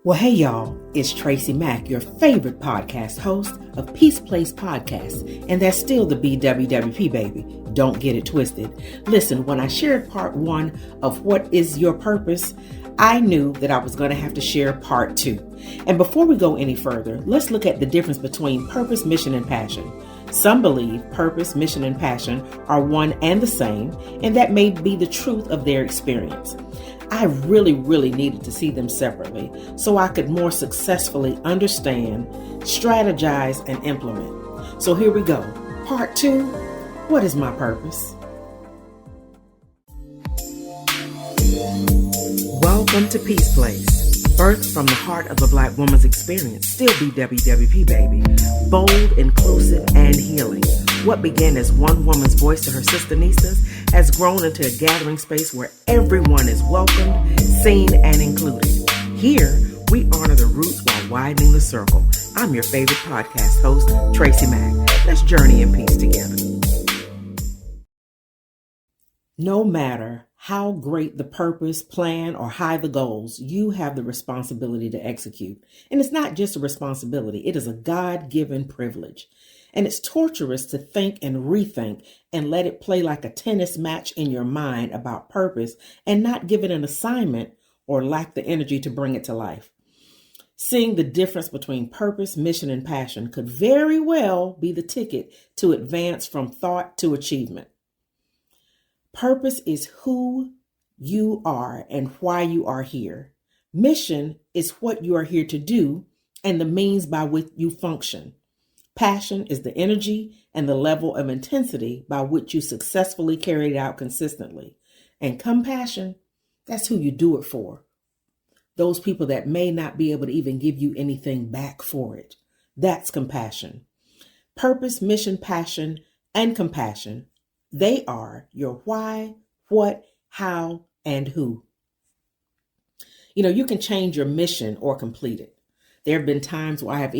Well, hey y'all, it's TracyMac, your favorite podcast host of Peace Place Podcast, and that's still the BWWP, baby. Don't get it twisted. Listen, when I shared part 1 of What is Your Purpose, I knew that I was going to have to share part 2. And before we go any further, let's look at the difference between purpose, mission, and passion. Some believe purpose, mission, and passion are one and the same, and that may be the truth of their experience. I really needed to see them separately so I could more successfully understand, strategize, and implement. So here we go. Part 2, what is my purpose? Welcome to Peace Place. Birthed from the heart of a Black woman's experience, still BWWP, baby. Bold, inclusive, and healing. What began as one woman's voice to her sister nieces has grown into a gathering space where everyone is welcomed, seen, and included. Here, we honor the roots while widening the circle. I'm your favorite podcast host, TracyMac. Let's journey in peace together. No matter how great the purpose, plan, or high the goals, you have the responsibility to execute. And it's not just a responsibility, it is a God-given privilege. And it's torturous to think and rethink and let it play like a tennis match in your mind about purpose and not give it an assignment or lack the energy to bring it to life. Seeing the difference between purpose, mission, and passion could very well be the ticket to advance from thought to achievement. Purpose is who you are and why you are here. Mission is what you are here to do and the means by which you function. Passion is the energy and the level of intensity by which you successfully carry it out consistently. And compassion, that's who you do it for. Those people that may not be able to even give you anything back for it. That's compassion. Purpose, mission, passion, and compassion, they are your why, what, how, and who. You can change your mission or complete it. There have been times where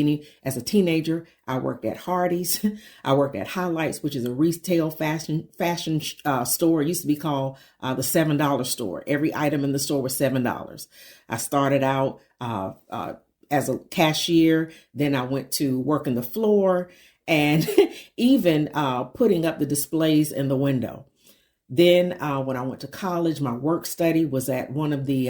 as a teenager, I worked at Hardee's. I worked at Highlights, which is a retail fashion store. It used to be called the $7 store. Every item in the store was $7. I started out as a cashier. Then I went to working the floor and even putting up the displays in the window. Then when I went to college, my work study was at one of the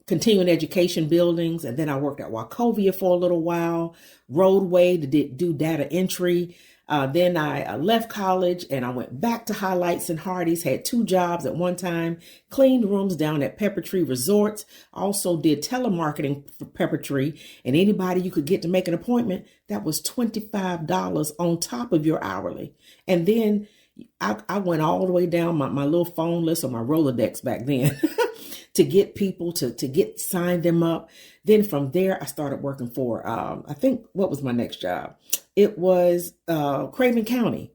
continuing education buildings. And then I worked at Wachovia for a little while, Roadway to do data entry. Then I left college and I went back to Highlights and Hardee's, had 2 jobs at one time, cleaned rooms down at Pepper Tree Resorts, also did telemarketing for Pepper Tree, and anybody you could get to make an appointment, that was $25 on top of your hourly. And then I went all the way down my little phone list or my Rolodex back then to get people to sign them up. Then from there, I started working for, what was my next job? It was Craven County.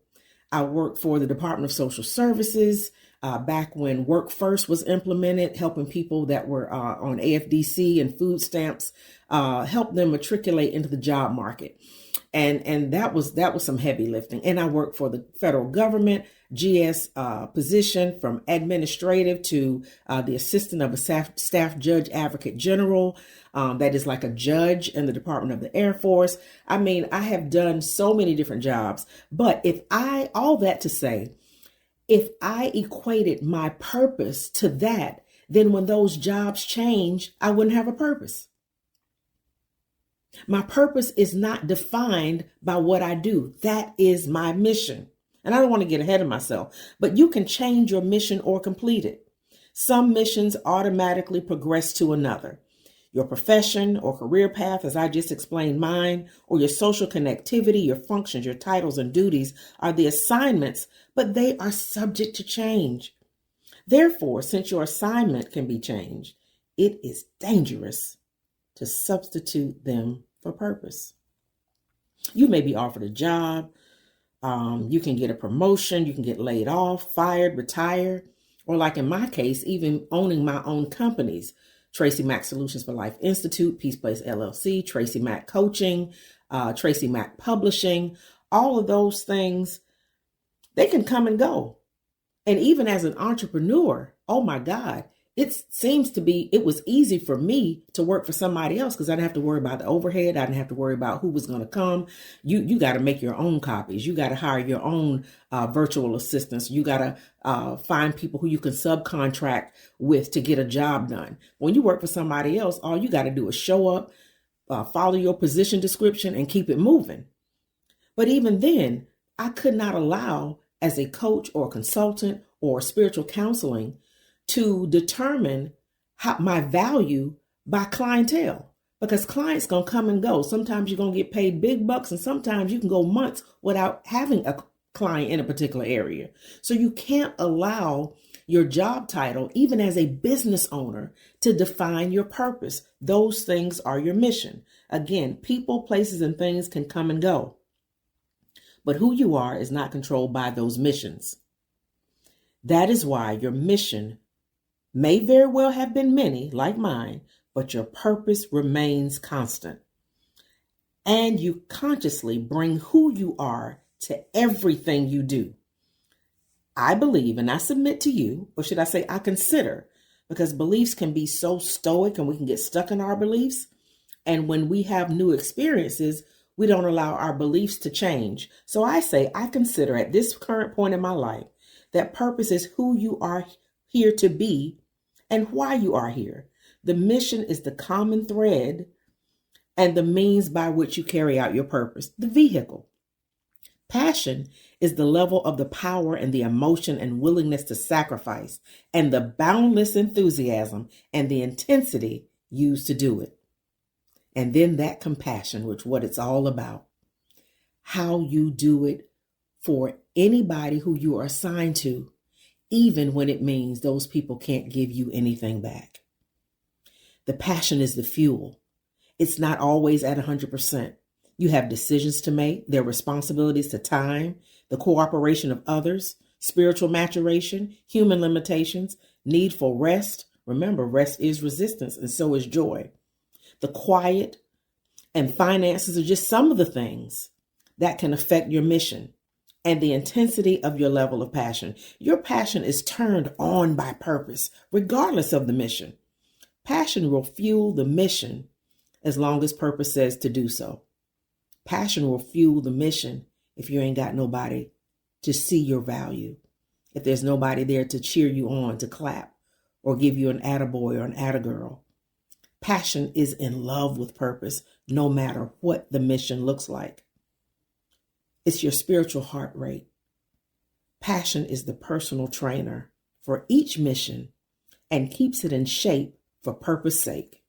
I worked for the Department of Social Services back when Work First was implemented, helping people that were on AFDC and food stamps, help them matriculate into the job market. And that was some heavy lifting. And I worked for the federal government, GS position from administrative to the assistant of a staff judge advocate general. That is like a judge in the Department of the Air Force. I mean, I have done so many different jobs, but all that to say, if I equated my purpose to that, then when those jobs change, I wouldn't have a purpose. My purpose is not defined by what I do. That is my mission. And I don't want to get ahead of myself, but you can change your mission or complete it. Some missions automatically progress to another. Your profession or career path, as I just explained mine, or your social connectivity, your functions, your titles and duties are the assignments, but they are subject to change. Therefore, since your assignment can be changed, it is dangerous to substitute them for purpose. You may be offered a job. You can get a promotion. You can get laid off, fired, retired, or like in my case, even owning my own companies. TracyMac Solutions for Life Institute, Peace Place LLC, TracyMac Coaching, TracyMac Publishing, all of those things, they can come and go. And even as an entrepreneur, oh my God, it was easy for me to work for somebody else because I didn't have to worry about the overhead. I didn't have to worry about who was going to come. You got to make your own copies. You got to hire your own virtual assistants. You got to find people who you can subcontract with to get a job done. When you work for somebody else, all you got to do is show up, follow your position description, and keep it moving. But even then, I could not allow, as a coach or consultant or spiritual counseling, to determine my value by clientele, because clients gonna come and go. Sometimes you're gonna get paid big bucks, and sometimes you can go months without having a client in a particular area. So you can't allow your job title, even as a business owner, to define your purpose. Those things are your mission. Again, people, places, and things can come and go, but who you are is not controlled by those missions. That is why your mission may very well have been many, like mine, but your purpose remains constant. And you consciously bring who you are to everything you do. I believe, and I submit to you, or should I say I consider, because beliefs can be so stoic and we can get stuck in our beliefs. And when we have new experiences, we don't allow our beliefs to change. So I say, I consider at this current point in my life that purpose is who you are here to be and why you are here. The mission is the common thread and the means by which you carry out your purpose, the vehicle. Passion is the level of the power and the emotion and willingness to sacrifice, and the boundless enthusiasm and the intensity used to do it. And then that compassion, which what it's all about, how you do it for anybody who you are assigned to, even when it means those people can't give you anything back. The passion is the fuel. It's not always at 100%. You have decisions to make, there are responsibilities to time, the cooperation of others, spiritual maturation, human limitations, need for rest. Remember, rest is resistance, and so is joy. The quiet and finances are just some of the things that can affect your mission and the intensity of your level of passion. Your passion is turned on by purpose, regardless of the mission. Passion will fuel the mission as long as purpose says to do so. Passion will fuel the mission if you ain't got nobody to see your value, if there's nobody there to cheer you on, to clap, or give you an attaboy or an attagirl. Passion is in love with purpose, no matter what the mission looks like. It's your spiritual heart rate. Passion is the personal trainer for each mission and keeps it in shape for purpose sake.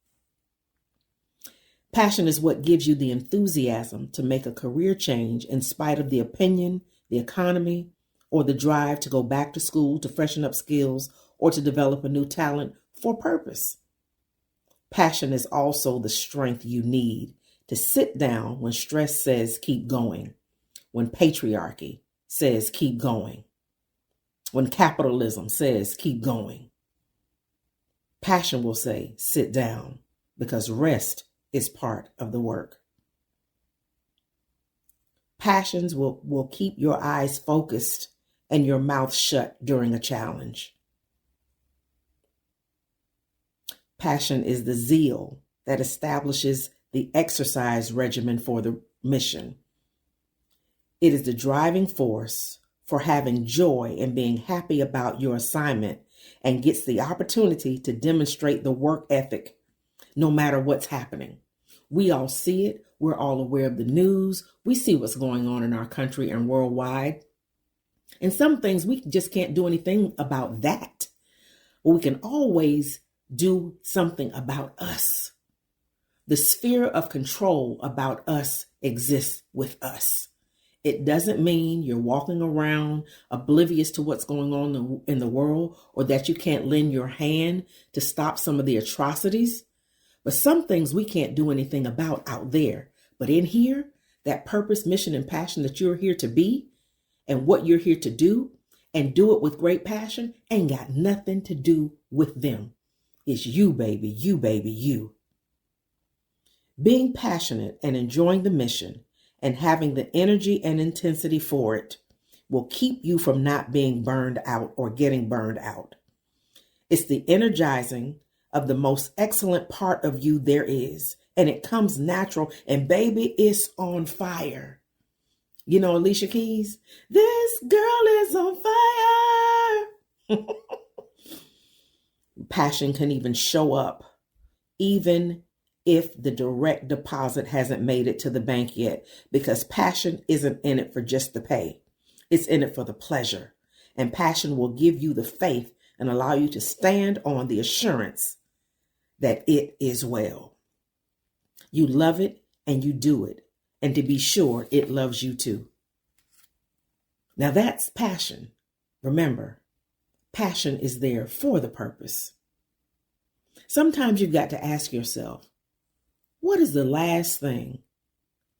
Passion is what gives you the enthusiasm to make a career change in spite of the opinion, the economy, or the drive to go back to school to freshen up skills or to develop a new talent for purpose. Passion is also the strength you need to sit down when stress says keep going, when patriarchy says keep going, when capitalism says keep going. Passion will say sit down, because rest is part of the work. Passions will keep your eyes focused and your mouth shut during a challenge. Passion is the zeal that establishes the exercise regimen for the mission. It is the driving force for having joy and being happy about your assignment, and gets the opportunity to demonstrate the work ethic no matter what's happening. We all see it. We're all aware of the news. We see what's going on in our country and worldwide. And some things we just can't do anything about that. But we can always do something about us. The sphere of control about us exists with us. It doesn't mean you're walking around oblivious to what's going on in the world, or that you can't lend your hand to stop some of the atrocities. But some things we can't do anything about out there. But in here, that purpose, mission, and passion that you're here to be and what you're here to do, and do it with great passion, ain't got nothing to do with them. It's you, baby, you, baby, you. Being passionate and enjoying the mission and having the energy and intensity for it will keep you from not being burned out or getting burned out. It's the energizing of the most excellent part of you there is. And it comes natural. And baby, it's on fire. You know, Alicia Keys, this girl is on fire. Passion can even show up, even if the direct deposit hasn't made it to the bank yet, because passion isn't in it for just the pay. It's in it for the pleasure. And passion will give you the faith and allow you to stand on the assurance that it is well. You love it and you do it. And to be sure, it loves you too. Now that's passion. Remember, passion is there for the purpose. Sometimes you've got to ask yourself, what is the last thing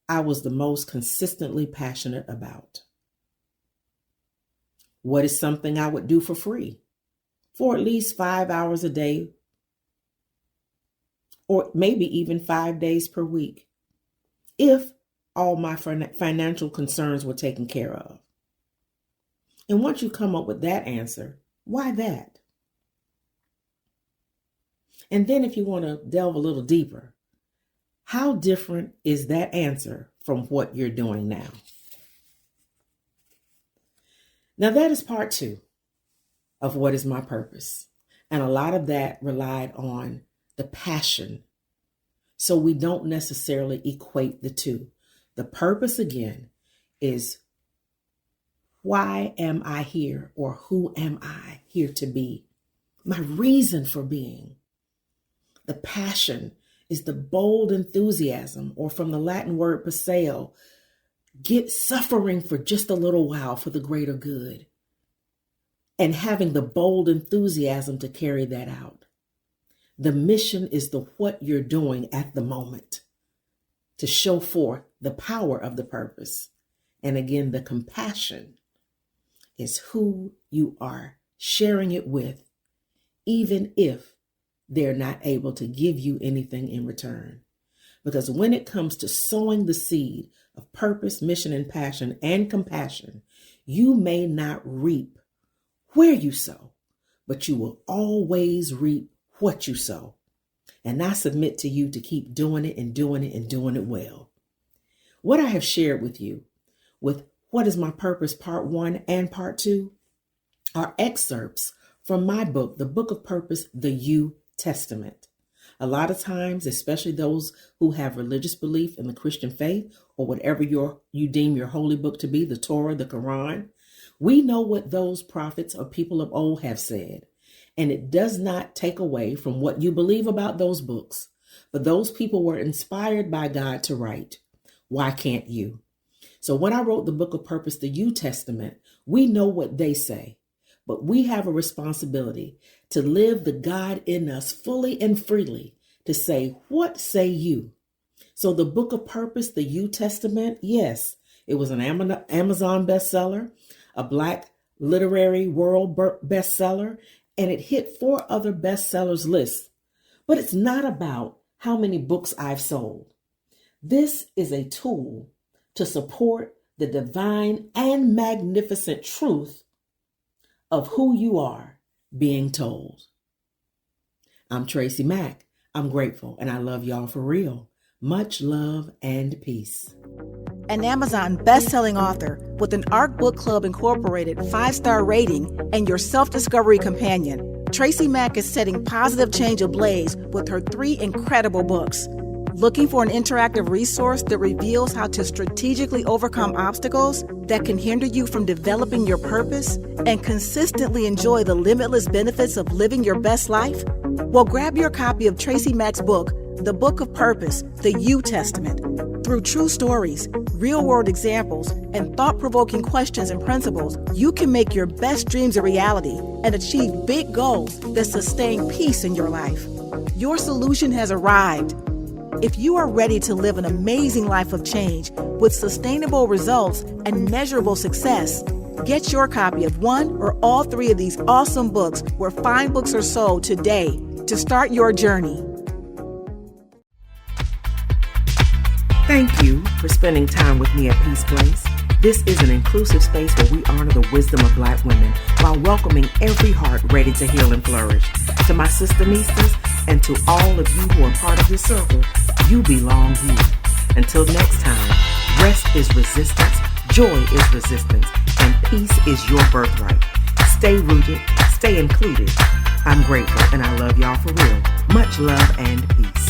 I was the most consistently passionate about? What is something I would do for free for at least 5 hours a day, or maybe even 5 days per week, if all my financial concerns were taken care of? And once you come up with that answer, why that? And then if you want to delve a little deeper, how different is that answer from what you're doing now? Now that is part 2 of what is my purpose. And a lot of that relied on the passion. So we don't necessarily equate the two. The purpose, again, is why am I here, or who am I here to be? My reason for being. The passion is the bold enthusiasm, or from the Latin word passeo, get suffering for just a little while for the greater good, and having the bold enthusiasm to carry that out. The mission is the what you're doing at the moment to show forth the power of the purpose. And again, the compassion is who you are sharing it with, even if they're not able to give you anything in return. Because when it comes to sowing the seed of purpose, mission, and passion and compassion, you may not reap where you sow, but you will always reap what you sow. And I submit to you to keep doing it and doing it and doing it well. What I have shared with you with What is My Purpose, Part 1 and Part 2, are excerpts from my book, The Book of Purpose, The You Testament. A lot of times, especially those who have religious belief in the Christian faith, or whatever you deem your holy book to be, the Torah, the Quran, we know what those prophets or people of old have said. And it does not take away from what you believe about those books. But those people were inspired by God to write. Why can't you? So when I wrote the Book of Purpose, the You Testament, we know what they say. But we have a responsibility to live the God in us fully and freely to say, what say you? So the Book of Purpose, the You Testament, yes, it was an Amazon bestseller, a Black Literary World bestseller, and it hit 4 other bestsellers lists. But it's not about how many books I've sold. This is a tool to support the divine and magnificent truth of who you are being told. I'm TracyMac. I'm grateful and I love y'all for real. Much love and peace. An Amazon best-selling author with an Art Book Club Incorporated 5-star rating and your self-discovery companion, TracyMac is setting positive change ablaze with her 3 incredible books. Looking for an interactive resource that reveals how to strategically overcome obstacles that can hinder you from developing your purpose and consistently enjoy the limitless benefits of living your best life? Well, grab your copy of TracyMac's book, The Book of Purpose, The You Testament. Through true stories, real-world examples, and thought-provoking questions and principles, you can make your best dreams a reality and achieve big goals that sustain peace in your life. Your solution has arrived. If you are ready to live an amazing life of change with sustainable results and measurable success, get your copy of 1 or all 3 of these awesome books where fine books are sold today to start your journey. Thank you for spending time with me at Peace Place. This is an inclusive space where we honor the wisdom of Black women while welcoming every heart ready to heal and flourish. To my sister-nistas and to all of you who are part of this circle, you belong here. Until next time, rest is resistance, joy is resistance, and peace is your birthright. Stay rooted, stay included. I'm grateful and I love y'all for real. Much love and peace.